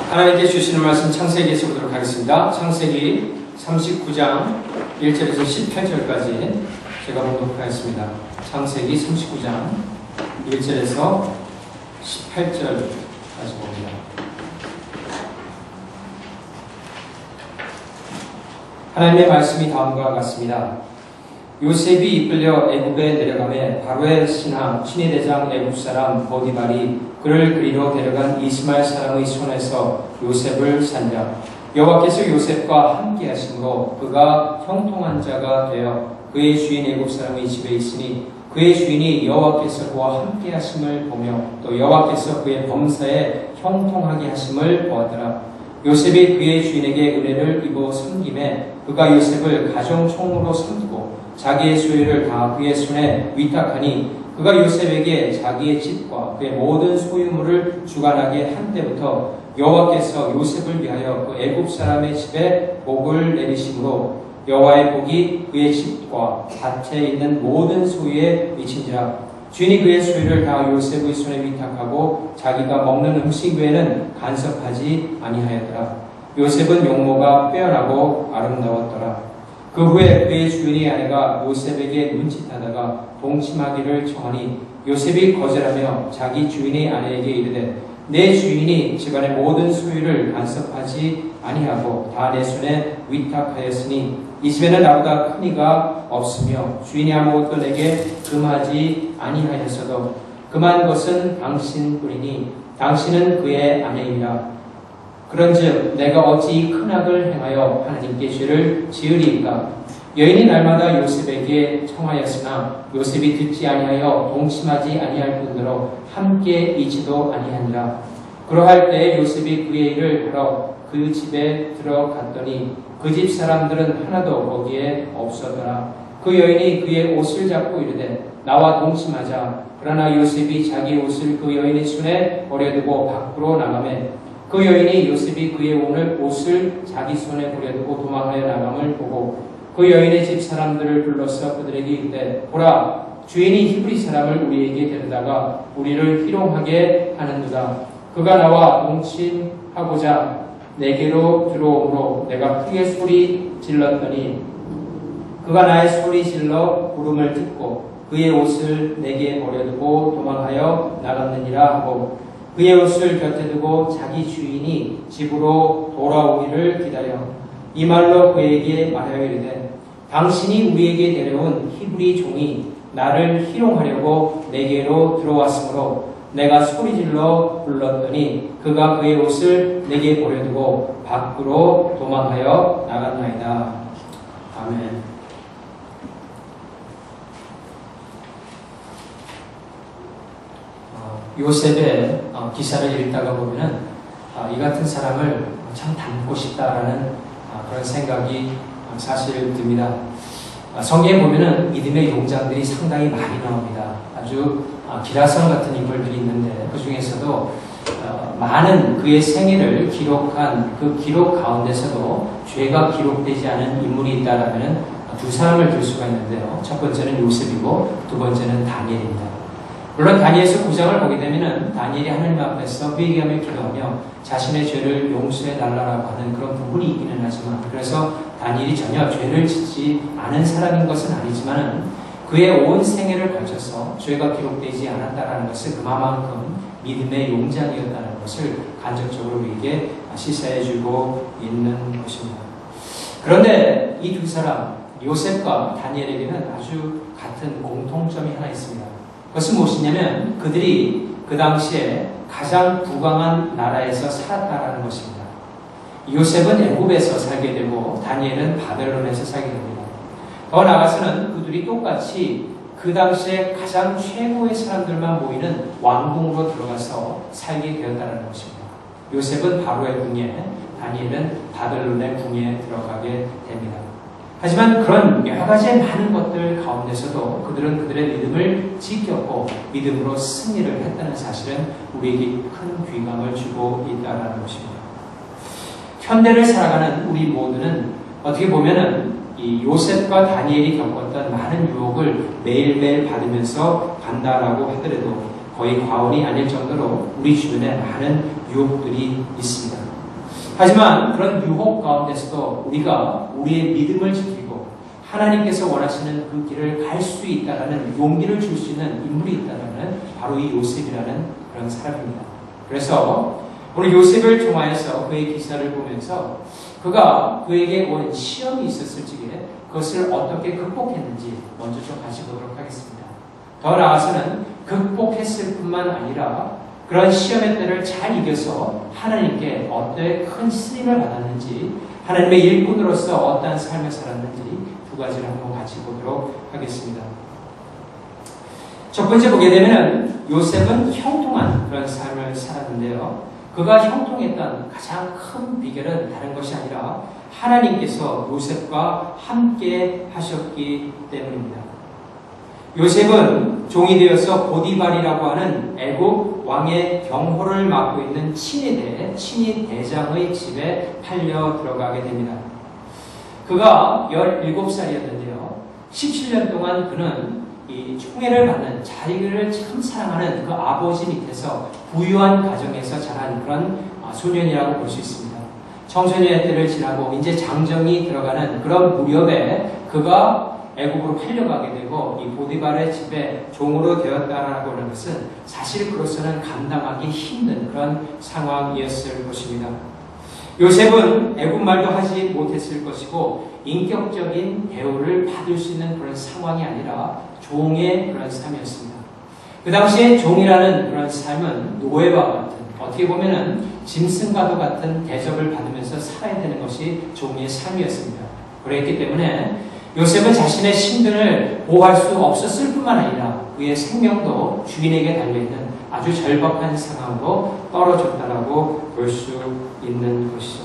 하나님께 주시는 말씀 창세기에서 보도록 하겠습니다. 창세기 39장 1절에서 18절까지 제가 보도록 하겠습니다. 창세기 39장 1절에서 18절까지 봅니다. 하나님의 말씀이 다음과 같습니다. 요셉이 이끌려 애굽에 내려가매 바로의 신하 친위 대장 애굽 사람 보디발이 그를 그리로 데려간 이스마엘 사람의 손에서 요셉을 산자. 여호와께서 요셉과 함께 하심으로 그가 형통한 자가 되어 그의 주인 애굽 사람의 집에 있으니 그의 주인이 여호와께서 그와 함께 하심을 보며 또 여호와께서 그의 범사에 형통하게 하심을 보았더라. 요셉이 그의 주인에게 은혜를 입어 섬김에 그가 요셉을 가정총무로 섬기고 자기의 소유를 다 그의 손에 위탁하니 그가 요셉에게 자기의 집과 그의 모든 소유물을 주관하게 한 때부터 여호와께서 요셉을 위하여 그 애굽 사람의 집에 복을 내리심으로 여호와의 복이 그의 집과 밭에 있는 모든 소유에 미친지라. 주인이 그의 소유를 다 요셉의 손에 위탁하고 자기가 먹는 음식 외에는 간섭하지 아니하였더라. 요셉은 용모가 빼어나고 아름다웠더라. 그 후에 그의 주인의 아내가 요셉에게 눈짓하다가 동침하기를 청하니 요셉이 거절하며 자기 주인의 아내에게 이르되 내 주인이 집안의 모든 소유를 간섭하지 아니하고 다 내 손에 위탁하였으니 이 집에는 나보다 큰 이가 없으며 주인이 아무것도 내게 금하지 아니하였어도 금한 것은 당신뿐이니 당신은 그의 아내이라. 그런즉 내가 어찌 이 큰 악을 행하여 하나님께 죄를 지으리이까. 여인이 날마다 요셉에게 청하였으나 요셉이 듣지 아니하여 동침하지 아니할 뿐더러 함께 있지도 아니하니라. 그러할 때 요셉이 그의 일을 하러 그 집에 들어갔더니 그 집 사람들은 하나도 거기에 없었더라. 그 여인이 그의 옷을 잡고 이르되 나와 동침하자. 그러나 요셉이 자기 옷을 그 여인의 손에 버려두고 밖으로 나가매 그 여인이 요셉이 그의 옷을 자기 손에 버려두고 도망하여 나감을 보고 그 여인의 집 사람들을 불러서 그들에게 이르되 보라, 주인이 히브리 사람을 우리에게 데려다가 우리를 희롱하게 하는도다. 그가 나와 동침하고자 내게로 들어오므로 내가 크게 소리 질렀더니 그가 나의 소리 질러 부름을 듣고 그의 옷을 내게 버려두고 도망하여 나갔느니라 하고 그의 옷을 곁에 두고 자기 주인이 집으로 돌아오기를 기다려 이 말로 그에게 말하여 이르되 당신이 우리에게 데려온 히브리 종이 나를 희롱하려고 내게로 들어왔으므로 내가 소리질러 불렀더니 그가 그의 옷을 내게 버려두고 밖으로 도망하여 나갔나이다. 아멘. 요셉의 기사를 읽다가 보면은 이 같은 사람을 참 닮고 싶다라는 그런 생각이 사실 듭니다. 성경에 보면은 믿음의 용장들이 상당히 많이 나옵니다. 아주 기라성 같은 인물들이 있는데 그 중에서도 많은 그의 생애를 기록한 그 기록 가운데서도 죄가 기록되지 않은 인물이 있다라면은 두 사람을 들 수가 있는데요. 첫 번째는 요셉이고 두 번째는 다니엘입니다. 물론 다니엘서 9장을 보게 되면은 다니엘이 하나님 앞에서 회개하며 기도하며 자신의 죄를 용서해 달라고 하는 그런 부분이 있기는 하지만 그래서 다니엘이 전혀 죄를 짓지 않은 사람인 것은 아니지만은 그의 온 생애를 걸쳐서 죄가 기록되지 않았다라는 것은 그만큼 믿음의 용장이었다는 것을 간접적으로 우리에게 시사해주고 있는 것입니다. 그런데 이 두 사람 요셉과 다니엘에게는 아주 같은 공통점이 하나 있습니다. 그것은 무엇이냐면 그들이 그 당시에 가장 부강한 나라에서 살았다라는 것입니다. 요셉은 애굽에서 살게 되고 다니엘은 바벨론에서 살게 됩니다. 더 나아가서는 그들이 똑같이 그 당시에 가장 최고의 사람들만 모이는 왕궁으로 들어가서 살게 되었다는 것입니다. 요셉은 바로의 궁에, 다니엘은 바벨론의 궁에 들어가게 됩니다. 하지만 그런 여러 가지의 많은 것들 가운데서도 그들은 그들의 믿음을 지켰고 믿음으로 승리를 했다는 사실은 우리에게 큰 귀감을 주고 있다는 것입니다. 현대를 살아가는 우리 모두는 어떻게 보면은 이 요셉과 다니엘이 겪었던 많은 유혹을 매일매일 받으면서 간다라고 하더라도 거의 과언이 아닐 정도로 우리 주변에 많은 유혹들이 있습니다. 하지만 그런 유혹 가운데서도 우리가 우리의 믿음을 지키고 하나님께서 원하시는 그 길을 갈 수 있다라는 용기를 줄 수 있는 인물이 있다라는 바로 이 요셉이라는 그런 사람입니다. 그래서 오늘 요셉을 통하여서 그의 기사를 보면서 그가 그에게 온 시험이 있었을 적에 그것을 어떻게 극복했는지 먼저 좀 같이 보도록 하겠습니다. 더 나아가서는 극복했을 뿐만 아니라 그런 시험의 때를 잘 이겨서 하나님께 어떠한 큰 쓰임을 받았는지, 하나님의 일꾼으로서 어떠한 삶을 살았는지 두 가지를 한번 같이 보도록 하겠습니다. 첫 번째 보게 되면 요셉은 형통한 그런 삶을 살았는데요. 그가 형통했던 가장 큰 비결은 다른 것이 아니라 하나님께서 요셉과 함께 하셨기 때문입니다. 요셉은 종이 되어서 보디발이라고 하는 애국 왕의 경호를 맡고 있는 친위 대장의 집에 팔려 들어가게 됩니다. 그가 17살이었는데요. 17년 동안 그는 이 총애를 받는 자기를 참 사랑하는 그 아버지 밑에서 부유한 가정에서 자란 그런 소년이라고 볼 수 있습니다. 청소년의 때를 지나고 이제 장정이 들어가는 그런 무렵에 그가 애국으로 팔려가게 되고 이 보디발의 집에 종으로 되었다라고 하는 것은 사실 그로서는 감당하기 힘든 그런 상황이었을 것입니다. 요셉은 애국말도 하지 못했을 것이고 인격적인 대우를 받을 수 있는 그런 상황이 아니라 종의 그런 삶이었습니다. 그 당시에 종이라는 그런 삶은 노예와 같은, 어떻게 보면은 짐승과도 같은 대접을 받으면서 살아야 되는 것이 종의 삶이었습니다. 그랬기 때문에 요셉은 자신의 신분을 보호할 수 없었을 뿐만 아니라 그의 생명도 주인에게 달려있는 아주 절박한 상황으로 떨어졌다라고 볼 수 있는 것이죠.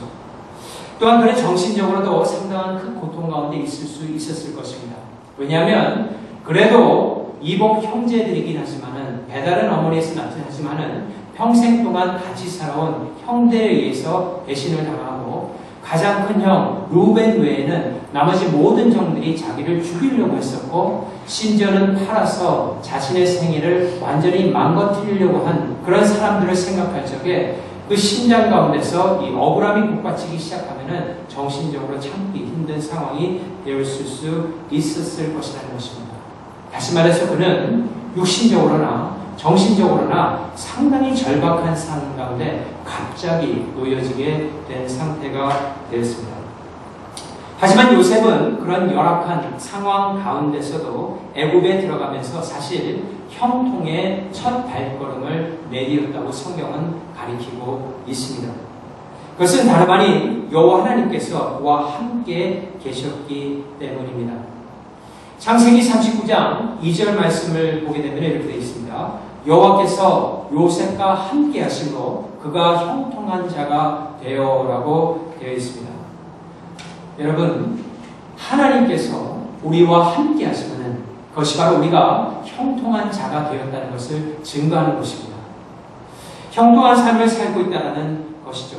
또한 그는 정신적으로도 상당한 큰 고통 가운데 있을 수 있었을 것입니다. 왜냐하면 그래도 이복 형제들이긴 하지만은 배다른 어머니에서 나타나지만은 평생 동안 같이 살아온 형제에 의해서 배신을 당하고 가장 큰 형 루벤 외에는 나머지 모든 형들이 자기를 죽이려고 했었고 심지어는 팔아서 자신의 생애를 완전히 망가뜨리려고 한 그런 사람들을 생각할 적에 그 심장 가운데서 이 억울함이 북받치기 시작하면은 정신적으로 참기 힘든 상황이 되었을 수 있었을 것이라는 것입니다. 다시 말해서 그는 육신적으로나 정신적으로나 상당히 절박한 상황 가운데 갑자기 놓여지게 된 상태가 되었습니다. 하지만 요셉은 그런 열악한 상황 가운데서도 애굽에 들어가면서 사실 형통의 첫 발걸음을 내디뎠다고 성경은 가리키고 있습니다. 그것은 다름 아닌 여호와 하나님께서 그와 함께 계셨기 때문입니다. 창세기 39장 2절 말씀을 보게 되면 이렇게 되어 있습니다. 여호와께서 요셉과 함께 하심으로 그가 형통한 자가 되어라고 되어 있습니다. 여러분, 하나님께서 우리와 함께 하시면 그것이 바로 우리가 형통한 자가 되었다는 것을 증거하는 것입니다. 형통한 삶을 살고 있다는 것이죠.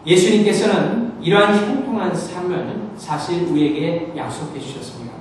예수님께서는 이러한 형통한 삶을 사실 우리에게 약속해 주셨습니다.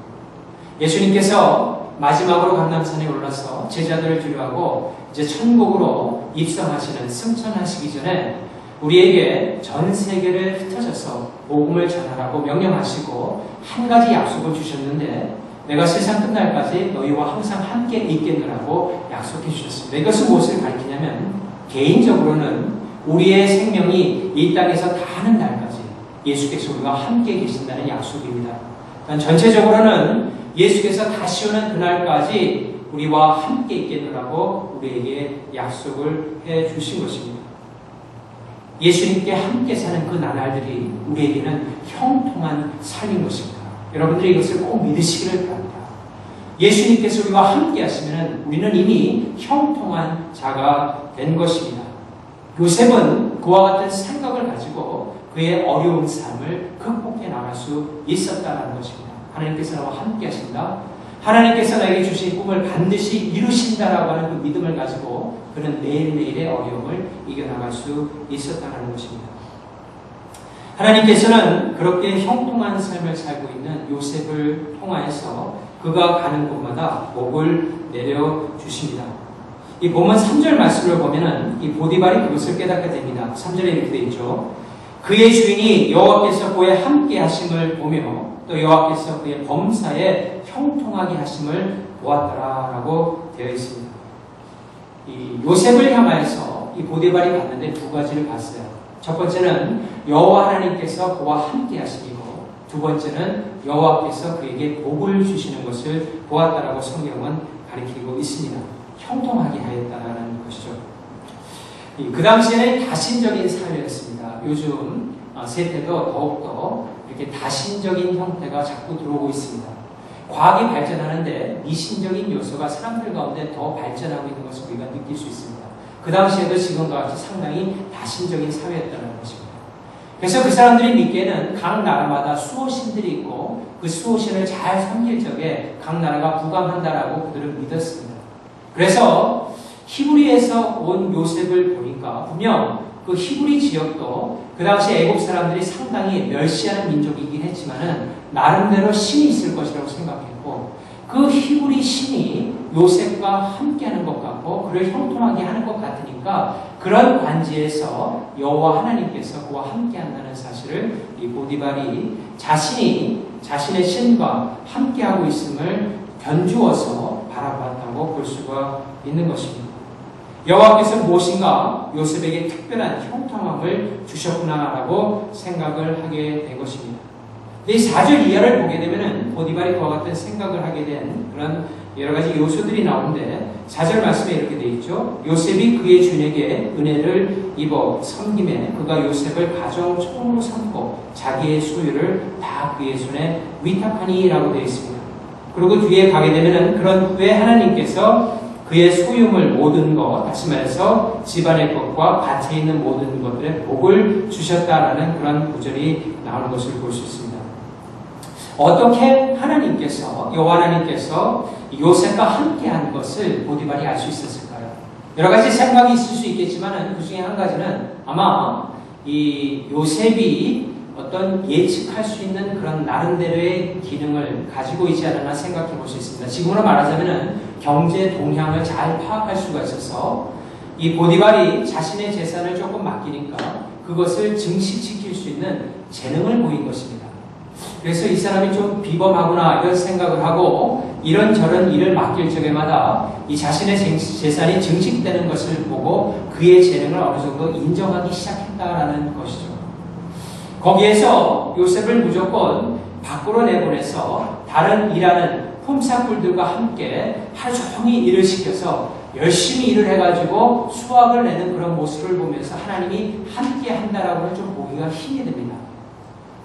예수님께서 마지막으로 감람산에 올라서 제자들을 뒤로하고 이제 천국으로 입성하시는 승천하시기 전에 우리에게 전 세계를 흩어져서 복음을 전하라고 명령하시고 한 가지 약속을 주셨는데 내가 세상 끝날까지 너희와 항상 함께 있겠노라고 약속해 주셨습니다. 이것은 무엇을 가리키냐면 개인적으로는 우리의 생명이 이 땅에서 다하는 날까지 예수께서 우리와 함께 계신다는 약속입니다. 전체적으로는 예수께서 다시 오는 그날까지 우리와 함께 있겠노라고 우리에게 약속을 해 주신 것입니다. 예수님께 함께 사는 그 나날들이 우리에게는 형통한 삶인 것입니다. 여러분들이 이것을 꼭 믿으시기를 바랍니다. 예수님께서 우리와 함께 하시면 우리는 이미 형통한 자가 된 것입니다. 요셉은 그와 같은 생각을 가지고 그의 어려운 삶을 극복해 나갈 수 있었다는 것입니다. 하나님께서 나와 함께 하신다. 하나님께서 나에게 주신 꿈을 반드시 이루신다라고 하는 그 믿음을 가지고 그는 매일매일의 어려움을 이겨나갈 수 있었다는 것입니다. 하나님께서는 그렇게 형통한 삶을 살고 있는 요셉을 통하여서 그가 가는 곳마다 복을 내려주십니다. 이 본문 3절 말씀을 보면은 이 보디발이 그것을 깨닫게 됩니다. 3절에 이렇게 되어 있죠. 그의 주인이 여호와께서 그의 함께 하심을 보며 또 여호와께서 그의 범사에 형통하게 하심을 보았더라라고 되어 있습니다. 이 요셉을 향하여서 이 보디발이 봤는데 두 가지를 봤어요. 첫 번째는 여호와 하나님께서 그와 함께 하심이고, 두 번째는 여호와께서 그에게 복을 주시는 것을 보았다라고 성경은 가리키고 있습니다. 형통하게 하였다라는 것이죠. 그 당시에는 다신적인 사회였습니다. 요즘 세태도 더욱더 이렇게 다신적인 형태가 자꾸 들어오고 있습니다. 과학이 발전하는데 미신적인 요소가 사람들 가운데 더 발전하고 있는 것을 우리가 느낄 수 있습니다. 그 당시에도 지금과 같이 상당히 다신적인 사회였다는 것입니다. 그래서 그 사람들이 믿기에는 각 나라마다 수호신들이 있고 그 수호신을 잘 섬길 적에 각 나라가 부강한다라고 그들은 믿었습니다. 그래서 히브리에서 온 요셉을 보니까 분명 그 히브리 지역도 그 당시 애국 사람들이 상당히 멸시하는 민족이긴 했지만은 나름대로 신이 있을 것이라고 생각했고, 그 히브리 신이 요셉과 함께하는 것 같고 그를 형통하게 하는 것 같으니까 그런 관지에서 여호와 하나님께서 그와 함께한다는 사실을 이 보디발이 자신이 자신의 신과 함께하고 있음을 견주어서 바라봤다고 볼 수가 있는 것입니다. 여호와께서 무엇인가 요셉에게 특별한 형통함을 주셨구나라고 생각을 하게 된 것입니다. 이 4절 이하를 보게 되면 보디발이 그와 같은 생각을 하게 된 그런 여러 가지 요소들이 나오는데 4절 말씀에 이렇게 되어 있죠. 요셉이 그의 주인에게 은혜를 입어 섬김에 그가 요셉을 가정 총으로 삼고 자기의 소유를 다 그의 손에 위탁하니라고 되어 있습니다. 그리고 뒤에 가게 되면 그런 후에 하나님께서 그의 소유물 모든 것, 다시 말해서 집안의 것과 밭에 있는 모든 것들에 복을 주셨다라는 그런 구절이 나오는 것을 볼 수 있습니다. 어떻게 하나님께서, 여호와 하나님께서 요셉과 함께한 것을 보디발이 알 수 있었을까요? 여러 가지 생각이 있을 수 있겠지만 그 중에 한 가지는 아마 이 요셉이 어떤 예측할 수 있는 그런 나름대로의 기능을 가지고 있지 않았나 생각해 볼 수 있습니다. 지금으로 말하자면 경제 동향을 잘 파악할 수가 있어서 이 보디발이 자신의 재산을 조금 맡기니까 그것을 증식시킬 수 있는 재능을 보인 것입니다. 그래서 이 사람이 좀 비범하구나 이런 생각을 하고 이런저런 일을 맡길 적에마다 이 자신의 재산이 증식되는 것을 보고 그의 재능을 어느 정도 인정하기 시작했다라는 것이죠. 거기에서 요셉을 무조건 밖으로 내보내서 다른 일하는 폼사꾼들과 함께 하루 종일 일을 시켜서 열심히 일을 해가지고 수확을 내는 그런 모습을 보면서 하나님이 함께 한다라고는 좀 보기가 힘이 듭니다.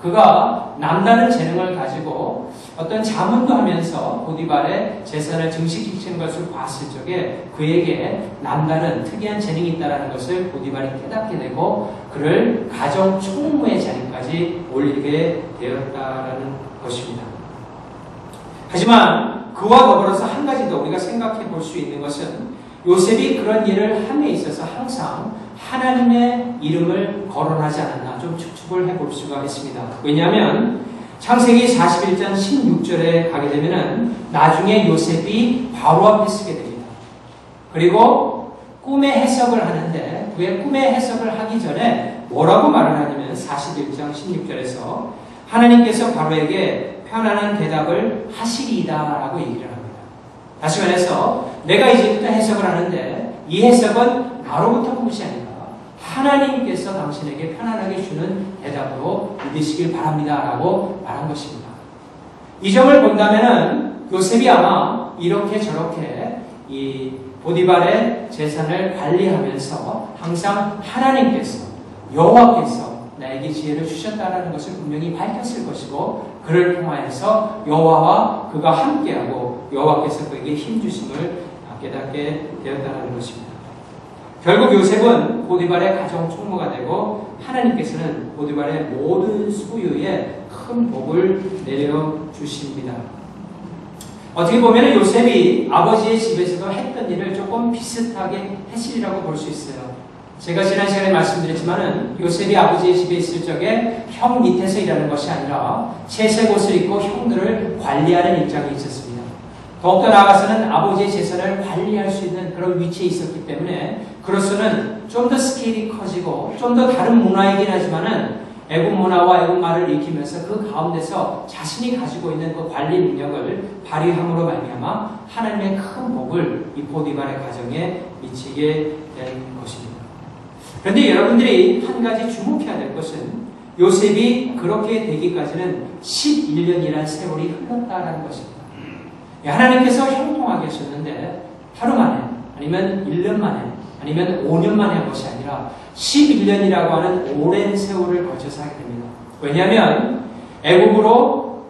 그가 남다른 재능을 가지고 어떤 자문도 하면서 보디발의 재산을 증식시키는 것을 봤을 적에 그에게 남다른 특이한 재능이 있다는 것을 보디발이 깨닫게 되고 그를 가정 총무의 자리까지 올리게 되었다는 것입니다. 하지만 그와 더불어서 한 가지 더 우리가 생각해 볼 수 있는 것은 요셉이 그런 일을 함에 있어서 항상 하나님의 이름을 거론하지 않았나 좀 추측을 해볼 수가 있습니다. 왜냐하면 창세기 41장 16절에 가게 되면은 나중에 요셉이 바로 앞에 서게 됩니다. 그리고 꿈의 해석을 하는데 그의 꿈의 해석을 하기 전에 뭐라고 말을 하냐면 41장 16절에서 하나님께서 바로에게 편안한 대답을 하시리이다라고 얘기를 합니다. 다시 말해서 내가 이제부터 해석을 하는데 이 해석은 나로부터 온 것이 아니라 하나님께서 당신에게 편안하게 주는 대답으로 믿으시길 바랍니다 라고 말한 것입니다. 이 점을 본다면은 요셉이 아마 이렇게 저렇게 이 보디발의 재산을 관리하면서 항상 하나님께서 여호와께서 나에게 지혜를 주셨다라는 것을 분명히 밝혔을 것이고 그를 통하여서 여호와와 그가 함께하고 여호와께서 그에게 힘 주심을 깨닫게 되었다는 것입니다. 결국 요셉은 보디발의 가정 총무가 되고 하나님께서는 보디발의 모든 소유에 큰 복을 내려주십니다. 어떻게 보면 요셉이 아버지의 집에서도 했던 일을 조금 비슷하게 했으리라고 볼 수 있어요. 제가 지난 시간에 말씀드렸지만 요셉이 아버지의 집에 있을 적에 형 밑에서 일하는 것이 아니라 채색 옷을 입고 형들을 관리하는 입장이 있었습니다. 더욱더 나아가서는 아버지의 재산을 관리할 수 있는 그런 위치에 있었기 때문에 그로서는 좀 더 스케일이 커지고 좀 더 다른 문화이긴 하지만은 애굽 문화와 애굽 말을 익히면서 그 가운데서 자신이 가지고 있는 그 관리 능력을 발휘함으로 말미암아 하나님의 큰 복을 이 보디발의 가정에 미치게 된 것입니다. 그런데 여러분들이 한 가지 주목해야 될 것은 요셉이 그렇게 되기까지는 11년이라는 세월이 흘렀다는 것입니다. 하나님께서 형통하게 하셨는데 하루 만에 아니면 1년 만에 아니면 5년 만에 한 것이 아니라 11년이라고 하는 오랜 세월을 거쳐서 하게 됩니다. 왜냐하면 애국으로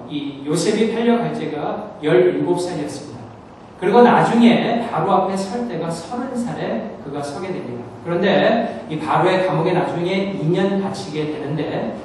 이 요셉이 팔려갈 때가 17살이었습니다. 그리고 나중에 바로 앞에 설 때가 30살에 그가 서게 됩니다. 그런데 이 바로의 감옥에 나중에 2년 갇히게 되는데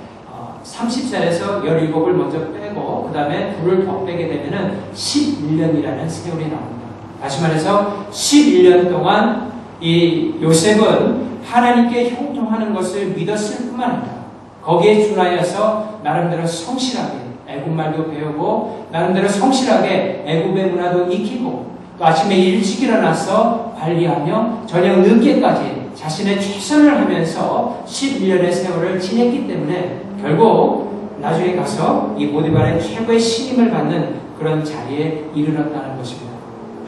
30살에서 17을 먼저 빼고 그 다음에 불을 더 빼게 되면은 11년이라는 세월이 나옵니다. 다시 말해서 11년 동안 이 요셉은 하나님께 형통하는 것을 믿었을 뿐만 아니라 거기에 준하여서 나름대로 성실하게 애굽말도 배우고 나름대로 성실하게 애굽의 문화도 익히고 또 아침에 일찍 일어나서 관리하며 저녁 늦게까지 자신의 최선을 하면서 11년의 세월을 지냈기 때문에 결국 나중에 가서 이 보디발의 최고의 신임을 받는 그런 자리에 이르렀다는 것입니다.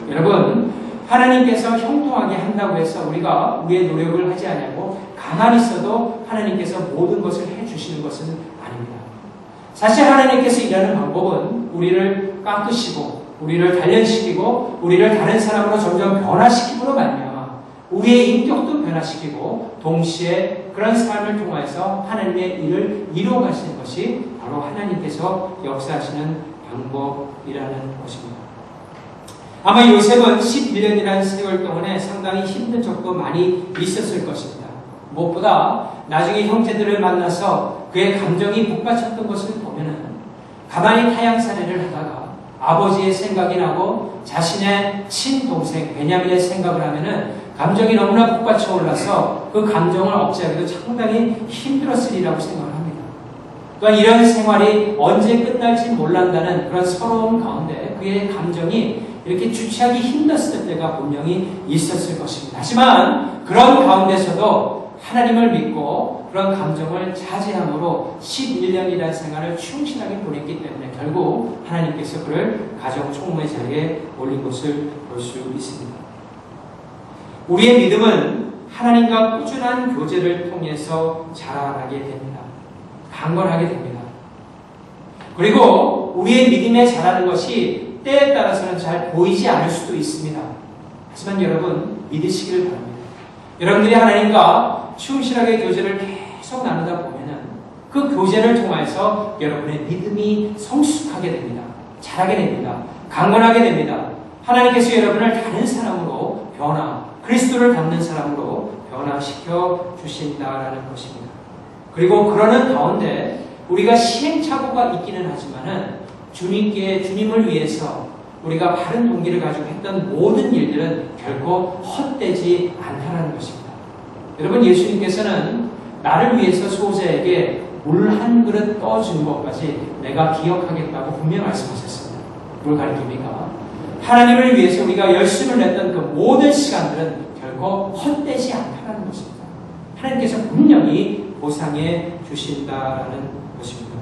여러분, 하나님께서 형통하게 한다고 해서 우리가 우리의 노력을 하지 않냐고 가만히 있어도 하나님께서 모든 것을 해주시는 것은 아닙니다. 사실 하나님께서 일하는 방법은 우리를 깎으시고 우리를 단련시키고 우리를 다른 사람으로 점점 변화시키므로 말미암아 우리의 인격도 변화시키고 동시에 그런 삶을 통해서 하나님의 일을 이루어가시는 것이 바로 하나님께서 역사하시는 방법이라는 것입니다. 아마 요셉은 11년이라는 세월 동안에 상당히 힘든 적도 많이 있었을 것입니다. 무엇보다 나중에 형제들을 만나서 그의 감정이 북받쳤던 것을 보면은 가만히 타향살이를 하다가 아버지의 생각이 나고 자신의 친동생 베냐민의 생각을 하면은 감정이 너무나 북받쳐 올라서 그 감정을 억제하기도 상당히 힘들었으리라고 생각을 합니다. 또한 이런 생활이 언제 끝날지 몰란다는 그런 서러움 가운데 그의 감정이 이렇게 주체하기 힘들었을 때가 분명히 있었을 것입니다. 하지만 그런 가운데서도 하나님을 믿고 그런 감정을 자제함으로 11년이라는 생활을 충실하게 보냈기 때문에 결국 하나님께서 그를 가정 총무의 자리에 올린 것을 볼 수 있습니다. 우리의 믿음은 하나님과 꾸준한 교제를 통해서 자라나게 됩니다. 강건하게 됩니다. 그리고 우리의 믿음에 자라는 것이 때에 따라서는 잘 보이지 않을 수도 있습니다. 하지만 여러분 믿으시기를 바랍니다. 여러분들이 하나님과 충실하게 교제를 계속 나누다 보면은 그 교제를 통해서 여러분의 믿음이 성숙하게 됩니다. 자라게 됩니다. 강건하게 됩니다. 하나님께서 여러분을 다른 사람으로 그리스도를 닮는 사람으로 변화시켜 주신다라는 것입니다. 그리고 그러는 가운데 우리가 시행착오가 있기는 하지만은 주님을 위해서 우리가 바른 동기를 가지고 했던 모든 일들은 결코 헛되지 않다는 것입니다. 여러분, 예수님께서는 나를 위해서 소자에게 물 한 그릇 떠주는 것까지 내가 기억하겠다고 분명히 말씀하셨습니다. 뭘 가리킵니까? 하나님을 위해서 우리가 열심을 냈던 그 모든 시간들은 결코 헛되지 않다는 것입니다. 하나님께서 분명히 보상해 주신다라는 것입니다.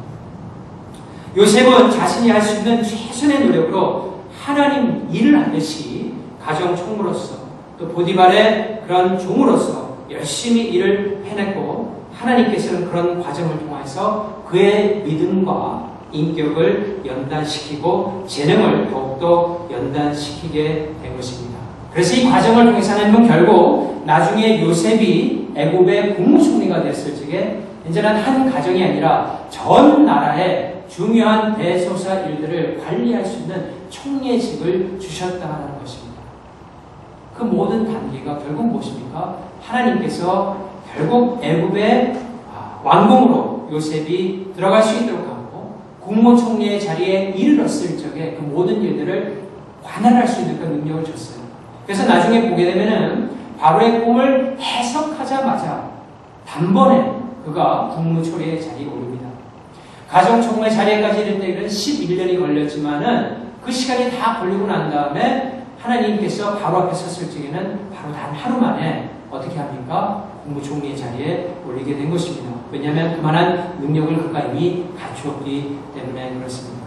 요셉은 자신이 할 수 있는 최선의 노력으로 하나님 일을 하듯이 가정 총무로서 또 보디발의 그런 종으로서 열심히 일을 해냈고 하나님께서는 그런 과정을 통해서 그의 믿음과 인격을 연단시키고 재능을 더욱더 연단시키게 된 것입니다. 그래서 이 과정을 통해서 하나님은 결국 나중에 요셉이 애굽의 국무총리가 됐을 적에 이제는 한 가정이 아니라 전 나라의 중요한 대소사 일들을 관리할 수 있는 총리직을 주셨다는 것입니다. 그 모든 단계가 결국 무엇입니까? 하나님께서 결국 애굽의 왕궁으로 요셉이 들어갈 수 있도록 하고 국무총리의 자리에 이르렀을 적에 그 모든 일들을 관할할 수 있는 그 능력을 줬어요. 그래서 나중에 보게 되면은 바로의 꿈을 해석하자마자 단번에 그가 국무총리의 자리에 오릅니다. 가정총무의 자리에까지 이를 때는 11년이 걸렸지만은 그 시간이 다 걸리고 난 다음에 하나님께서 바로 앞에 섰을 적에는 바로 단 하루 만에 어떻게 합니까? 국무총리의 자리에 올리게 된 것입니다. 왜냐하면 그만한 능력을 그가 이미 갖추었기 때문에 그렇습니다.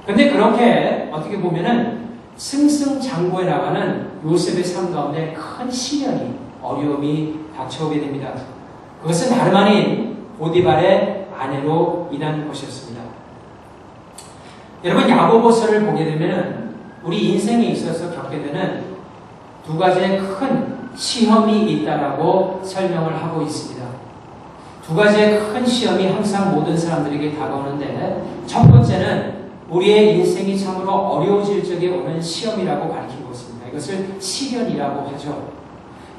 그런데 그렇게 어떻게 보면은 승승장구해 나가는 요셉의 삶 가운데 큰 시련이, 어려움이 닥쳐오게 됩니다. 그것은 다름 아닌 보디발의 아내로 인한 것이었습니다. 여러분, 야고보서를 보게 되면 우리 인생에 있어서 겪게 되는 두 가지의 큰 시험이 있다라고 설명을 하고 있습니다. 두 가지의 큰 시험이 항상 모든 사람들에게 다가오는데, 첫 번째는 우리의 인생이 참으로 어려워질 적에 오는 시험이라고 가르치고 있습니다. 이것을 시련이라고 하죠.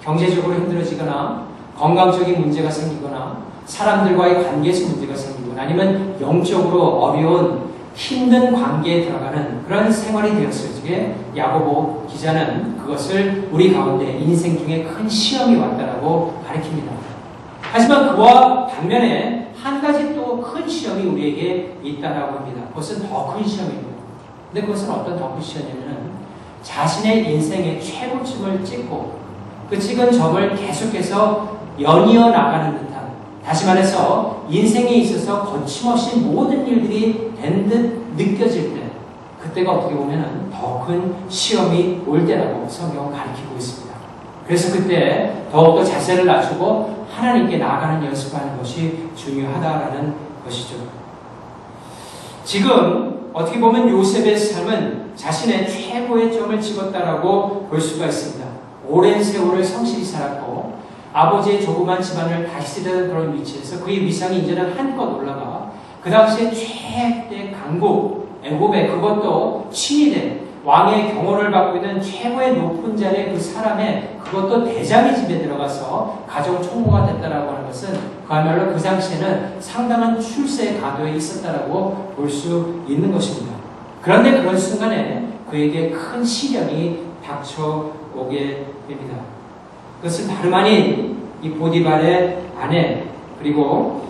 경제적으로 힘들어지거나 건강적인 문제가 생기거나 사람들과의 관계에서 문제가 생기거나 아니면 영적으로 어려운 힘든 관계에 들어가는 그런 생활이 되었을 적에 야고보 기자는 그것을 우리 가운데 인생 중에 큰 시험이 왔다라고 가르칩니다. 하지만 그와 반면에 한 가지 또 큰 시험이 우리에게 있다라고 합니다. 그것은 더 큰 시험입니다. 근데 그것은 어떤 더 큰 시험이냐면 자신의 인생의 최고점을 찍고 그 찍은 점을 계속해서 연이어 나가는 듯한, 다시 말해서 인생에 있어서 거침없이 모든 일들이 된 듯 느껴질 때, 그때가 어떻게 보면 더 큰 시험이 올 때라고 성경은 가르치고 있습니다. 그래서 그때 더욱더 자세를 낮추고 하나님께 나아가는 연습하는 것이 중요하다라는 것이죠. 지금 어떻게 보면 요셉의 삶은 자신의 최고의 점을 찍었다라고 볼 수가 있습니다. 오랜 세월을 성실히 살았고 아버지의 조그만 집안을 다스리던 그런 위치에서 그의 위상이 이제는 한껏 올라가 그 당시에 최대 강국 애굽에, 그것도 친위된 왕의 경호를 받고 있는 최고의 높은 자리의 그 사람의, 그것도 대장의 집에 들어가서 가정 총무가 됐다라고 하는 것은 그야말로 그 당시에는 상당한 출세의 가도에 있었다라고 볼 수 있는 것입니다. 그런데 그런 순간에 그에게 큰 시련이 닥쳐오게 됩니다. 그것은 다름 아닌 이 보디발의 아내, 그리고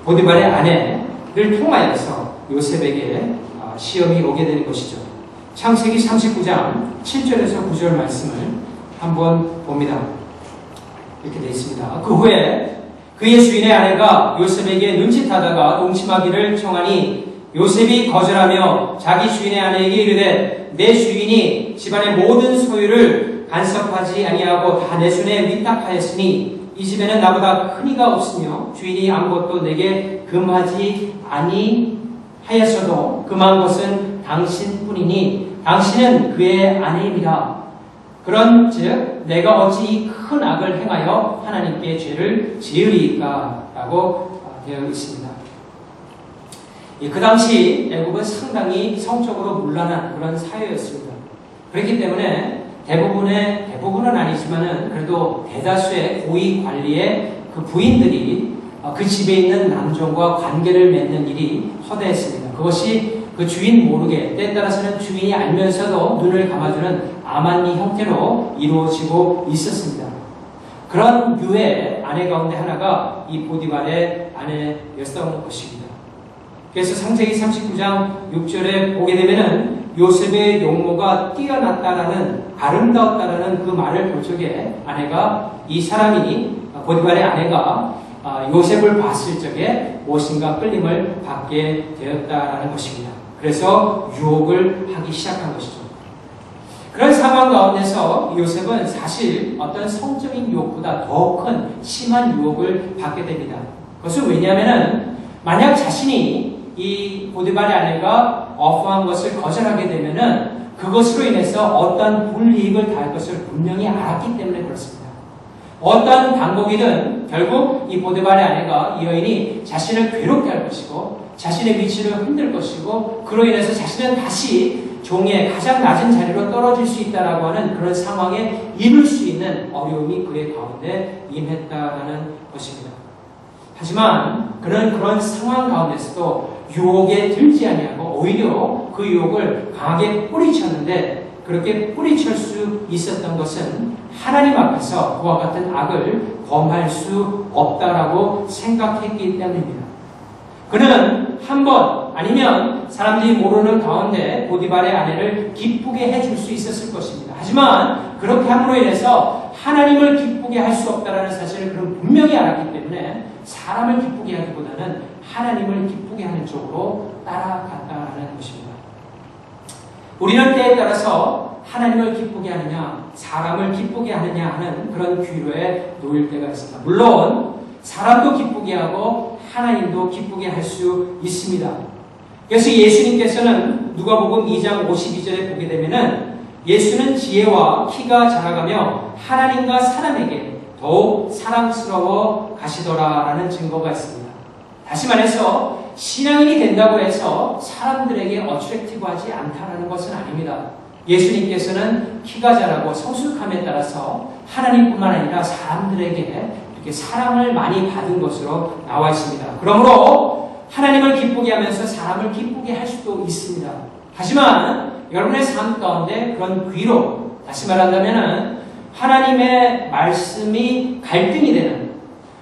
보디발의 아내를 통하여서 요셉에게 시험이 오게 되는 것이죠. 창세기 39장 7절에서 9절 말씀을 한번 봅니다. 이렇게 되어 있습니다. 그 후에 그의 주인의 아내가 요셉에게 눈짓하다가 동침하기를 청하니 요셉이 거절하며 자기 주인의 아내에게 이르되 내 주인이 집안의 모든 소유를 간섭하지 아니하고 다 내 손에 위탁하였으니 이 집에는 나보다 큰 이가 없으며 주인이 아무것도 내게 금하지 아니하였어도 금한 것은 당신뿐이니 당신은 그의 아내입니다. 그런즉 내가 어찌 이 큰 악을 행하여 하나님께 죄를 지으리까? 라고 되어 있습니다. 그 당시 애굽은 상당히 성적으로 문란한 그런 사회였습니다. 그렇기 때문에 대부분은 아니지만은 그래도 대다수의 고위 관리의 그 부인들이 그 집에 있는 남종과 관계를 맺는 일이 허다했습니다. 그것이 그 주인 모르게, 때에 따라서는 주인이 알면서도 눈을 감아주는 아만니 형태로 이루어지고 있었습니다. 그런 유의 아내 가운데 하나가 이 보디발의 아내였던 것입니다. 그래서 창세기 39장 6절에 보게 되면은 요셉의 용모가 뛰어났다라는, 아름다웠다라는 그 말을 볼 적에 아내가, 이 사람이, 보디발의 아내가 요셉을 봤을 적에 무엇인가 끌림을 받게 되었다라는 것입니다. 그래서 유혹을 하기 시작한 것이죠. 그런 상황 가운데서 요셉은 사실 어떤 성적인 유혹보다 더 큰 심한 유혹을 받게 됩니다. 그것은 왜냐하면 만약 자신이 이 보디발의 아내가 어퍼한 것을 거절하게 되면은 그것으로 인해서 어떤 불이익을 당할 것을 분명히 알았기 때문에 그렇습니다. 어떤 방법이든 결국 이 보디발의 아내가, 이 여인이 자신을 괴롭게 할 것이고 자신의 위치를 흔들 것이고 그로 인해서 자신은 다시 종의 가장 낮은 자리로 떨어질 수 있다라고 하는 그런 상황에 이를 수 있는 어려움이 그의 가운데 임했다라는 것입니다. 하지만 그는 그런 상황 가운데서도 유혹에 들지 아니하고 오히려 그 유혹을 강하게 뿌리쳤는데, 그렇게 뿌리칠 수 있었던 것은 하나님 앞에서 그와 같은 악을 범할 수 없다라고 생각했기 때문입니다. 그는 한 번 아니면 사람들이 모르는 가운데 보디발의 아내를 기쁘게 해줄 수 있었을 것입니다. 하지만 그렇게 함으로 인해서 하나님을 기쁘게 할 수 없다라는 사실을 그는 분명히 알았기 때문에 사람을 기쁘게 하기보다는 하나님을 기쁘게 하는 쪽으로 따라갔다라는 것입니다. 우리는 때에 따라서 하나님을 기쁘게 하느냐, 사람을 기쁘게 하느냐 하는 그런 귀로에 놓일 때가 있습니다. 물론 사람도 기쁘게 하고 하나님도 기쁘게 할 수 있습니다. 그래서 예수님께서는 누가복음 2장 52절에 보게 되면은 예수는 지혜와 키가 자라가며 하나님과 사람에게 더욱 사랑스러워 가시더라라는 증거가 있습니다. 다시 말해서 신앙인이 된다고 해서 사람들에게 어트랙티브하지 않다라는 것은 아닙니다. 예수님께서는 키가 자라고 성숙함에 따라서 하나님뿐만 아니라 사람들에게 이렇게 사랑을 많이 받은 것으로 나와 있습니다. 그러므로 하나님을 기쁘게 하면서 사람을 기쁘게 할 수도 있습니다. 하지만 여러분의 삶 가운데 그런 귀로, 다시 말한다면 하나님의 말씀이 갈등이 되는,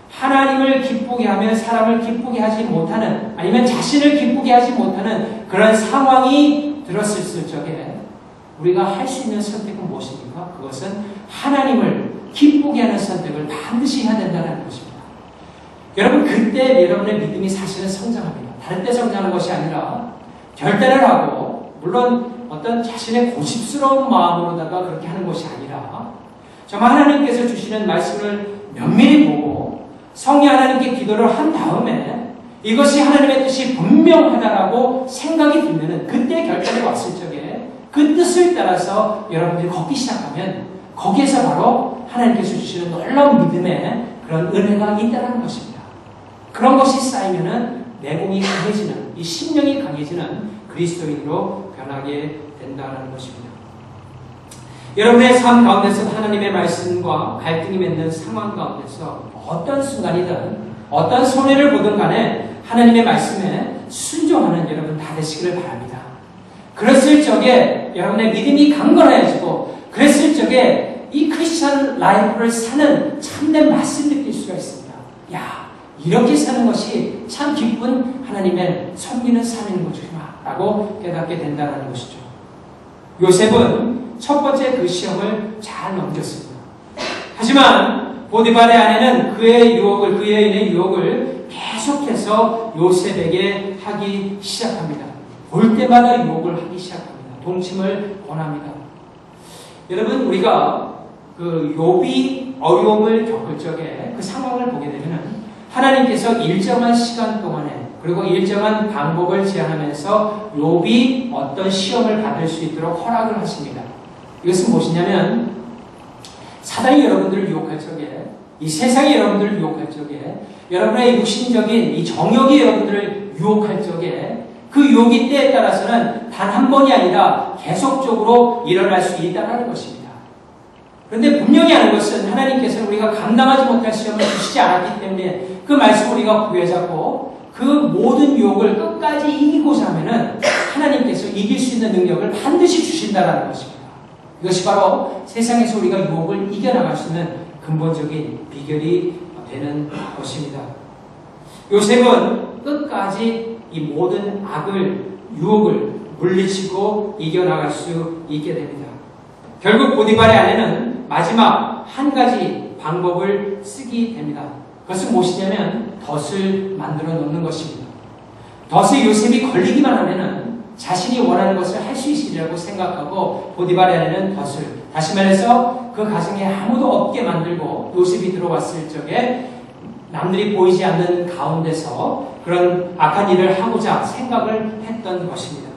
하나님을 기쁘게 하며 사람을 기쁘게 하지 못하는, 아니면 자신을 기쁘게 하지 못하는 그런 상황이 들었을 적에 우리가 할 수 있는 선택은 무엇입니까? 그것은 하나님을 기쁘게 하는 선택을 반드시 해야 된다는 것입니다. 여러분, 그때 여러분의 믿음이 사실은 성장합니다. 다른 때 성장하는 것이 아니라 결단을 하고, 물론 어떤 자신의 고집스러운 마음으로다가 그렇게 하는 것이 아니라 정말 하나님께서 주시는 말씀을 면밀히 보고 성령 하나님께 기도를 한 다음에 이것이 하나님의 뜻이 분명하다라고 생각이 들면은, 그때 결단이 왔을 적에 그 뜻을 따라서 여러분들이 걷기 시작하면 거기에서 바로 하나님께서 주시는 놀라운 믿음의 그런 은혜가 있다는 것입니다. 그런 것이 쌓이면은 내공이 강해지는, 이 심령이 강해지는 그리스도인으로 변하게 된다는 것입니다. 여러분의 삶 가운데서 하나님의 말씀과 갈등이 맺는 상황 가운데서 어떤 순간이든 어떤 손해를 보든 간에 하나님의 말씀에 순종하는 여러분 다 되시기를 바랍니다. 그랬을 적에 여러분의 믿음이 강건해지고, 그랬을 적에 이 크리스천 라이프를 사는 참된 맛을 느낄 수가 있습니다. 야, 이렇게 사는 것이 참 기쁜 하나님의 섬기는 삶인 거구나 라고 깨닫게 된다는 것이죠. 요셉은 첫 번째 그 시험을 잘 넘겼습니다. 하지만 보디발의 아내는 그의 여인의 유혹을 계속해서 요셉에게 하기 시작합니다. 볼 때마다 유혹을 하기 시작합니다. 동침을 권합니다. 여러분, 우리가 그 욥이 어려움을 겪을 적에 그 상황을 보게 되면 하나님께서 일정한 시간 동안에, 그리고 일정한 방법을 제안하면서 욥이 어떤 시험을 받을 수 있도록 허락을 하십니다. 이것은 무엇이냐면, 사단이 여러분들을 유혹할 적에, 이 세상이 여러분들을 유혹할 적에, 여러분의 육신적인 이 정욕이 여러분들을 유혹할 적에, 그 유혹이 때에 따라서는 단 한 번이 아니라 계속적으로 일어날 수 있다는 것입니다. 그런데 분명히 아는 것은 하나님께서는 우리가 감당하지 못할 시험을 주시지 않았기 때문에 그 말씀을 우리가 부여잡고 그 모든 유혹을 끝까지 이기고자 하면은 하나님께서 이길 수 있는 능력을 반드시 주신다는 것입니다. 이것이 바로 세상에서 우리가 유혹을 이겨나갈 수 있는 근본적인 비결이 되는 것입니다. 요셉은 끝까지 이 모든 악을, 유혹을 물리치고 이겨나갈 수 있게 됩니다. 결국 보디발의 아내는 마지막 한 가지 방법을 쓰게 됩니다. 그것은 무엇이냐면 덫을 만들어 놓는 것입니다. 덫에 요셉이 걸리기만 하면은 자신이 원하는 것을 할 수 있으리라고 생각하고 보디발의 아내는 덫을, 다시 말해서 그 가정에 아무도 없게 만들고 요셉이 들어왔을 적에 남들이 보이지 않는 가운데서 그런 악한 일을 하고자 생각을 했던 것입니다.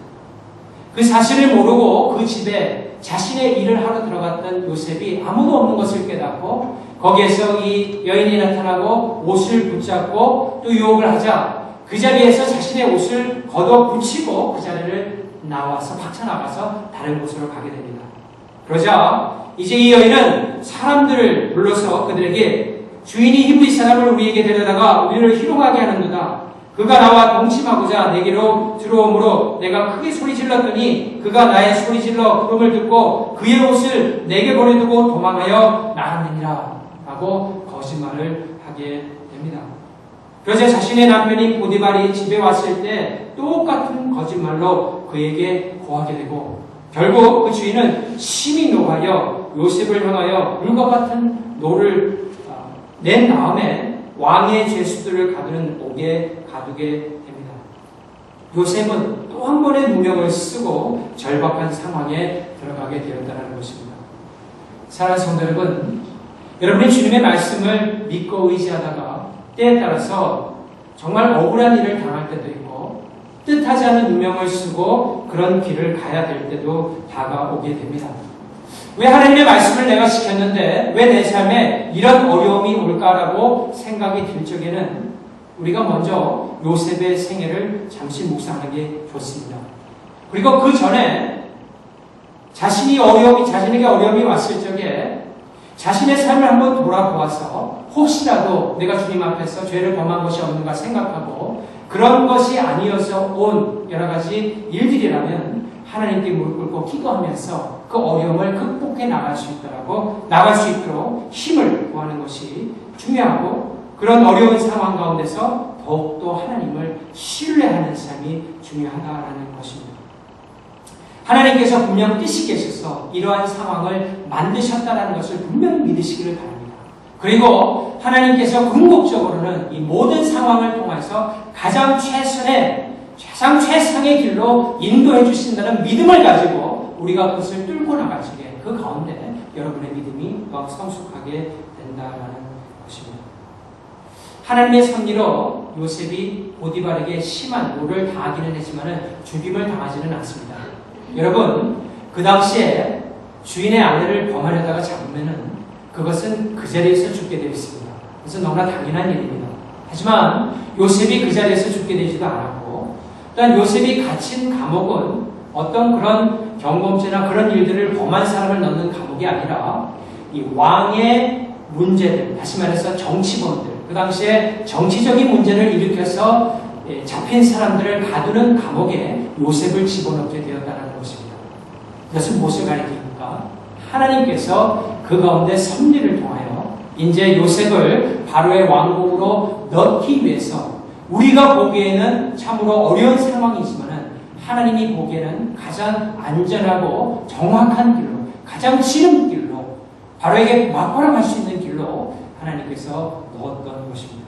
그 사실을 모르고 그 집에 자신의 일을 하러 들어갔던 요셉이 아무도 없는 것을 깨닫고 거기에서 이 여인이 나타나고 옷을 붙잡고 또 유혹을 하자 그 자리에서 자신의 옷을 걷어 붙이고 그 자리를 나와서 박차나가서 다른 곳으로 가게 됩니다. 그러자 이제 이 여인은 사람들을 불러서 그들에게 주인이 히브리 사람을 우리에게 데려다가 우리를 희롱하게 하는도다. 그가 나와 동침하고자 내게로 들어오므로 내가 크게 소리질렀더니 그가 나의 소리질러 부름을 듣고 그의 옷을 내게 보내두고 도망하여 나갔느니라 라고 거짓말을 하게 됩니다. 그러자 자신의 남편인 보디발이 집에 왔을 때 똑같은 거짓말로 그에게 고하게 되고 결국 그 주인은 심히 노하여 요셉을 향하여 물과 같은 노를 낸 다음에 왕의 죄수들을 가두는 옥에 가두게 됩니다. 요셉은 또 한 번의 누명을 쓰고 절박한 상황에 들어가게 되었다는 것입니다. 사랑하는 성도 여러분, 여러분이 주님의 말씀을 믿고 의지하다가 때에 따라서 정말 억울한 일을 당할 때도 있고 뜻하지 않은 누명을 쓰고 그런 길을 가야 될 때도 다가오게 됩니다. 왜 하나님의 말씀을 내가 지켰는데 왜 내 삶에 이런 어려움이 올까라고 생각이 들 적에는 우리가 먼저 요셉의 생애를 잠시 묵상하는 게 좋습니다. 그리고 그 전에 자신에게 어려움이 왔을 적에 자신의 삶을 한번 돌아보아서 혹시라도 내가 주님 앞에서 죄를 범한 것이 없는가 생각하고 그런 것이 아니어서 온 여러 가지 일들이라면 하나님께 무릎 꿇고 기도하면서 그 어려움을 극복해 나갈 수 있도록 힘을 구하는 것이 중요하고 그런 어려운 상황 가운데서 더욱더 하나님을 신뢰하는 삶이 중요하다라는 것입니다. 하나님께서 분명 뜻이 계셔서 이러한 상황을 만드셨다는 것을 분명히 믿으시기를 바랍니다. 그리고 하나님께서 궁극적으로는 이 모든 상황을 통해서 가장 최상의 길로 인도해 주신다는 믿음을 가지고 우리가 그것을 뚫고 나가시게 그 가운데 여러분의 믿음이 더 성숙하게 된다는 것입니다. 하나님의 섭리로 요셉이 보디발에게 심한 노를 당하기는 했지만 죽임을 당하지는 않습니다. 여러분, 그 당시에 주인의 아내를 범하려다가 잡으면은 그것은 그 자리에서 죽게 되어 있습니다. 그래서 너무나 당연한 일입니다. 하지만 요셉이 그 자리에서 죽게 되지도 않았고, 또한 요셉이 갇힌 감옥은 어떤 그런 경범죄나 그런 일들을 범한 사람을 넣는 감옥이 아니라 이 왕의 문제들, 다시 말해서 정치범들, 그 당시에 정치적인 문제를 일으켜서 잡힌 사람들을 가두는 감옥에 요셉을 집어넣게 되었다는 것입니다. 이것은 무엇을 가리킵니까? 하나님께서 그 가운데 섭리를 통하여 이제 요셉을 바로의 왕국으로 넣기 위해서 우리가 보기에는 참으로 어려운 상황이지만 하나님이 보기에는 가장 안전하고 정확한 길로, 가장 지름 길로, 바로에게 맞바람할 수 있는 길로 하나님께서 넣었던 것입니다.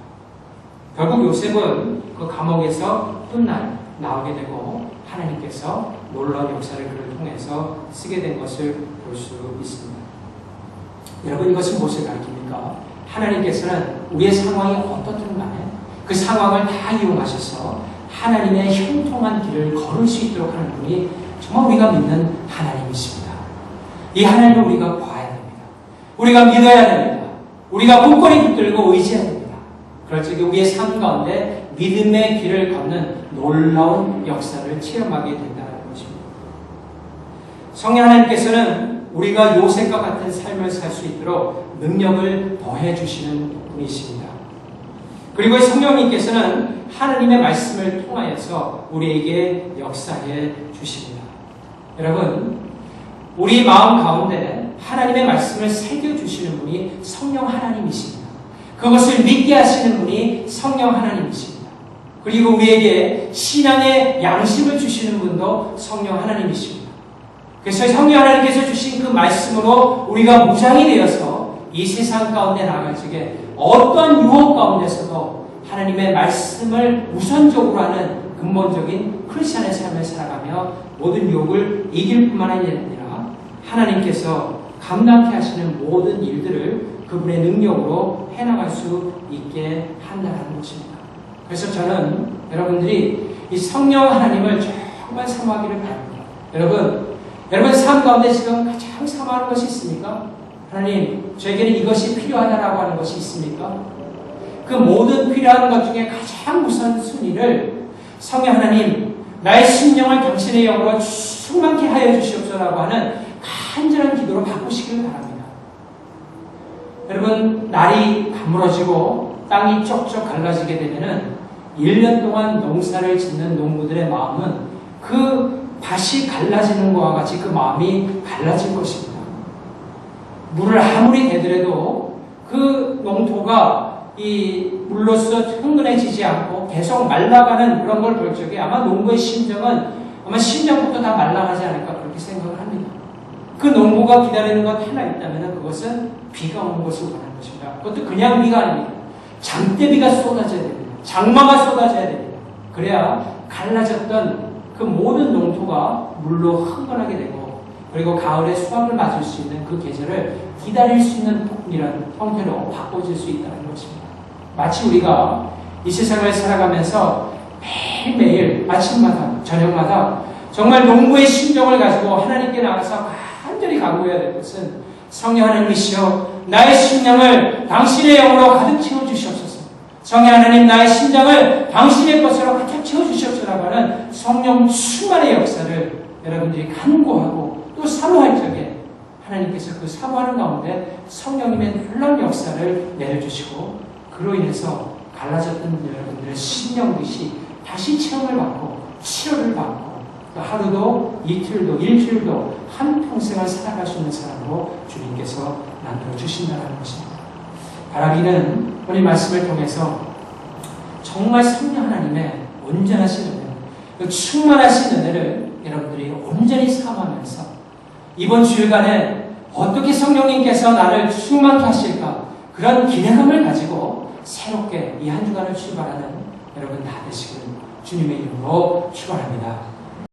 결국 요셉은 그 감옥에서 훗날 나오게 되고 하나님께서 놀라운 역사를 그를 통해서 쓰게 된 것을 볼 수 있습니다. 여러분, 이것은 무엇을 가리킵니까? 하나님께서는 우리의 상황이 어떻든 간에 그 상황을 다 이용하셔서 하나님의 형통한 길을 걸을 수 있도록 하는 분이 정말 우리가 믿는 하나님이십니다. 이 하나님을 우리가 봐야 됩니다. 우리가 믿어야 됩니다. 우리가 굳건히 붙들고 의지해야 됩니다. 그럴 적에 우리의 삶 가운데 믿음의 길을 걷는 놀라운 역사를 체험하게 된다는 것입니다. 성령 하나님께서는 우리가 요셉과 같은 삶을 살 수 있도록 능력을 더해 주시는 분이십니다. 그리고 성령님께서는 하나님의 말씀을 통하여서 우리에게 역사해 주십니다. 여러분, 우리 마음 가운데 하나님의 말씀을 새겨주시는 분이 성령 하나님이십니다. 그것을 믿게 하시는 분이 성령 하나님이십니다. 그리고 우리에게 신앙의 양식을 주시는 분도 성령 하나님이십니다. 그래서 성령 하나님께서 주신 그 말씀으로 우리가 무장이 되어서 이 세상 가운데 나갈 적에 어떤 유혹 가운데서도 하나님의 말씀을 우선적으로 하는 근본적인 크리스찬의 삶을 살아가며 모든 유혹을 이길 뿐만 아니라 하나님께서 감당케 하시는 모든 일들을 그분의 능력으로 해나갈 수 있게 한다는 것입니다. 그래서 저는 여러분들이 이 성령 하나님을 정말 사모하기를 바랍니다. 여러분 삶 가운데 지금 가장 사모하는 것이 있습니까? 하나님, 저에게는 이것이 필요하다라고 하는 것이 있습니까? 그 모든 필요한 것 중에 가장 우선순위를 성령 하나님, 나의 심령을 당신의 영으로 충만케 하여 주시옵소서라고 하는 간절한 기도로 바꾸시길 바랍니다. 여러분, 날이 가물어지고 땅이 쩍쩍 갈라지게 되면은 1년 동안 농사를 짓는 농부들의 마음은 그 밭이 갈라지는 것과 같이 그 마음이 갈라질 것입니다. 물을 아무리 대더라도 그 농토가 이 물로서 흥건해지지 않고 계속 말라가는 그런 걸 볼 적에 아마 농부의 심정은 아마 심장부터 다 말라가지 않을까 그렇게 생각을 합니다. 그 농부가 기다리는 것 하나 있다면 그것은 비가 오는 것을 원하는 것입니다. 그것도 그냥 비가 아닙니다. 장대비가 쏟아져야 됩니다. 장마가 쏟아져야 됩니다. 그래야 갈라졌던 그 모든 농토가 물로 흥건하게 되고 그리고 가을에 수확을 맞을 수 있는 그 계절을 기다릴 수 있는 이런 형태로 바꿔질 수 있다는 것입니다. 마치 우리가 이 세상을 살아가면서 매일매일 아침마다 저녁마다 정말 농부의 심정을 가지고 하나님께 나가서 간절히 간구해야 될 것은 성령 하나님이시여 나의 심령을 당신의 영으로 가득 채워주시옵소서. 성령 하나님 나의 심장을 당신의 것으로 가득 채워주시옵소서라고 하는 성령 충만의 역사를 여러분들이 간구하고 또 사모할 적에 하나님께서 그 사모하는 가운데 성령님의 놀라운 역사를 내려주시고 그로 인해서 갈라졌던 여러분들의 심령빛이 다시 체험을 받고 치료를 받고 하루도 이틀도 일주일도 한평생을 살아갈 수 있는 사람으로 주님께서 만들어 주신다는 것입니다. 바라기는 오늘 말씀을 통해서 정말 성령 하나님의 온전하신 은혜, 그 충만하신 은혜를 여러분들이 온전히 사모하면서 이번 주일간에 어떻게 성령님께서 나를 충만케 하실까 그런 기대감을 가지고 새롭게 이 한 주간을 출발하는 여러분 다 되시길 주님의 이름으로 축원합니다.